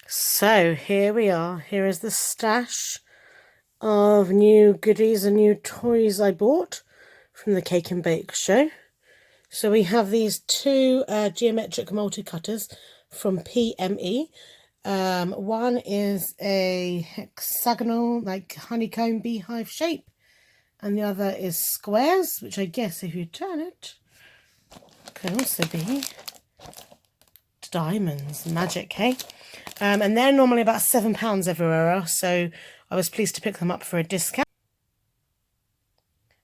So here we are. Here is the stash of new goodies and new toys I bought from the Cake and Bake show. So we have these two geometric multi-cutters from PME. One is a hexagonal, like honeycomb beehive shape, and the other is squares, which I guess if you turn it, can also be diamonds. Magic, hey? And they're normally about £7 everywhere else, so I was pleased to pick them up for a discount.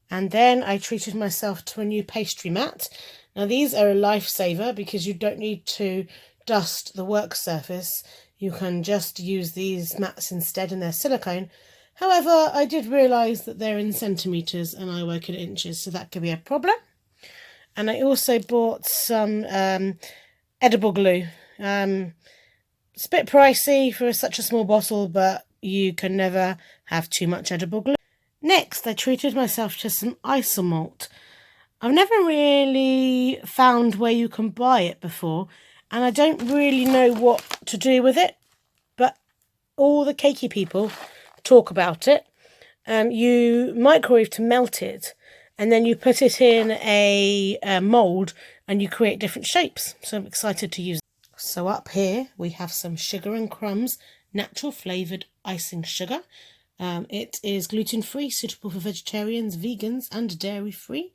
And then I treated myself to a new pastry mat. Now these are a lifesaver because you don't need to dust the work surface. You can just use these mats instead, and they're silicone. However, I did realise that they're in centimetres and I work in inches, so that could be a problem. And I also bought some edible glue. It's a bit pricey for such a small bottle, but you can never have too much edible glue. Next, I treated myself to some isomalt. I've never really found where you can buy it before, and I don't really know what to do with it, but all the cakey people talk about it. You microwave to melt it, and then you put it in a mould and you create different shapes. So I'm excited to use it. So up here we have some Sugar and Crumbs natural flavoured icing sugar. It is gluten-free, suitable for vegetarians, vegans and dairy-free.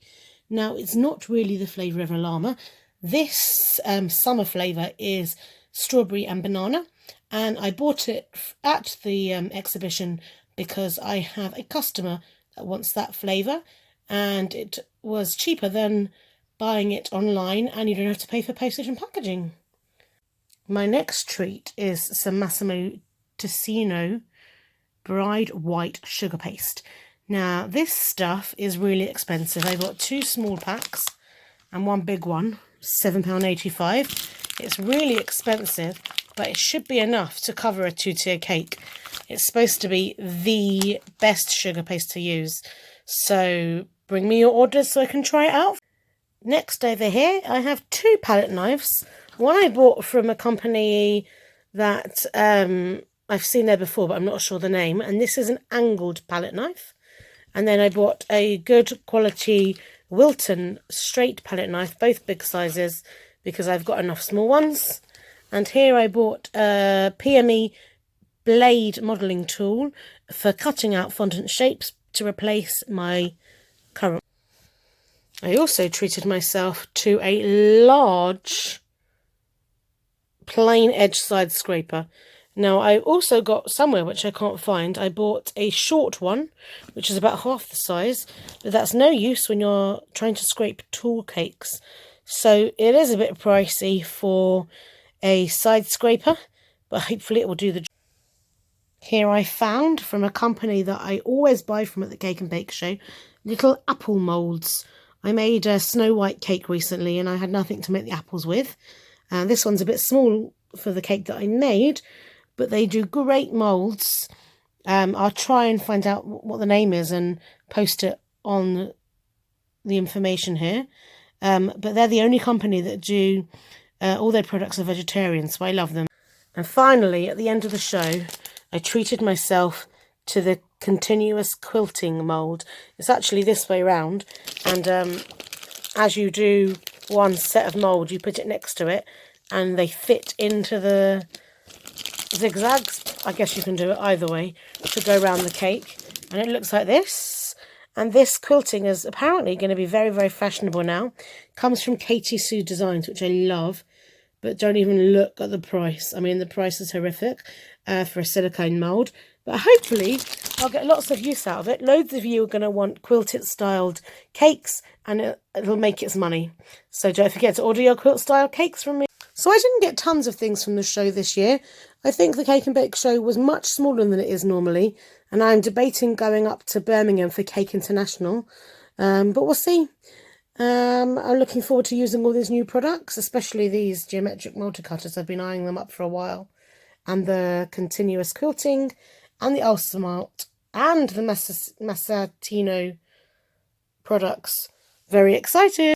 Now, it's not really the flavour of a llama. This summer flavour is strawberry and banana, and I bought it at the exhibition because I have a customer that wants that flavour, and it was cheaper than buying it online, and you don't have to pay for postage and packaging. My next treat is some Massimo Ticino Bride White Sugar Paste. Now, this stuff is really expensive. I bought 2 small packs and 1 big one, £7.85. It's really expensive, but it should be enough to cover a 2-tier cake. It's supposed to be the best sugar paste to use. So bring me your orders so I can try it out. Next, over here, I have 2 palette knives. One I bought from a company that I've seen there before, but I'm not sure the name. And this is an angled palette knife. And then I bought a good quality Wilton straight palette knife, both big sizes, because I've got enough small ones. And here I bought a PME blade modelling tool for cutting out fondant shapes to replace my current. I also treated myself to a large plain edge side scraper. Now, I also got somewhere, which I can't find, I bought a short one, which is about half the size, but that's no use when you're trying to scrape tall cakes. So it is a bit pricey for a side scraper, but hopefully it will do the job. Here I found, from a company that I always buy from at the Cake and Bake show, little apple moulds. I made a Snow White cake recently and I had nothing to make the apples with. This one's a bit small for the cake that I made, but they do great moulds. I'll try and find out what the name is and post it on the information here. But they're the only company that do all their products are vegetarian, so I love them. And finally, at the end of the show, I treated myself to the continuous quilting mould. It's actually this way round, and as you do one set of mould, you put it next to it, and they fit into the zigzags. I guess you can do it either way to go around the cake, and it looks like this. And this quilting is apparently going to be very, very fashionable now. Comes from Katie Sue Designs, which I love, but don't even look at the price. I mean, the price is horrific for a silicone mould, but hopefully I'll get lots of use out of it. Loads of you are going to want quilted styled cakes, and it'll make its money. So don't forget to order your quilt style cakes from me. So I didn't get tons of things from the show this year. I think the Cake and Bake show was much smaller than it is normally, and I'm debating going up to Birmingham for Cake International, but we'll see. I'm looking forward to using all these new products, especially these geometric multi-cutters. I've been eyeing them up for a while, and the continuous quilting, and the Ultimate, and the Massatino products. Very excited!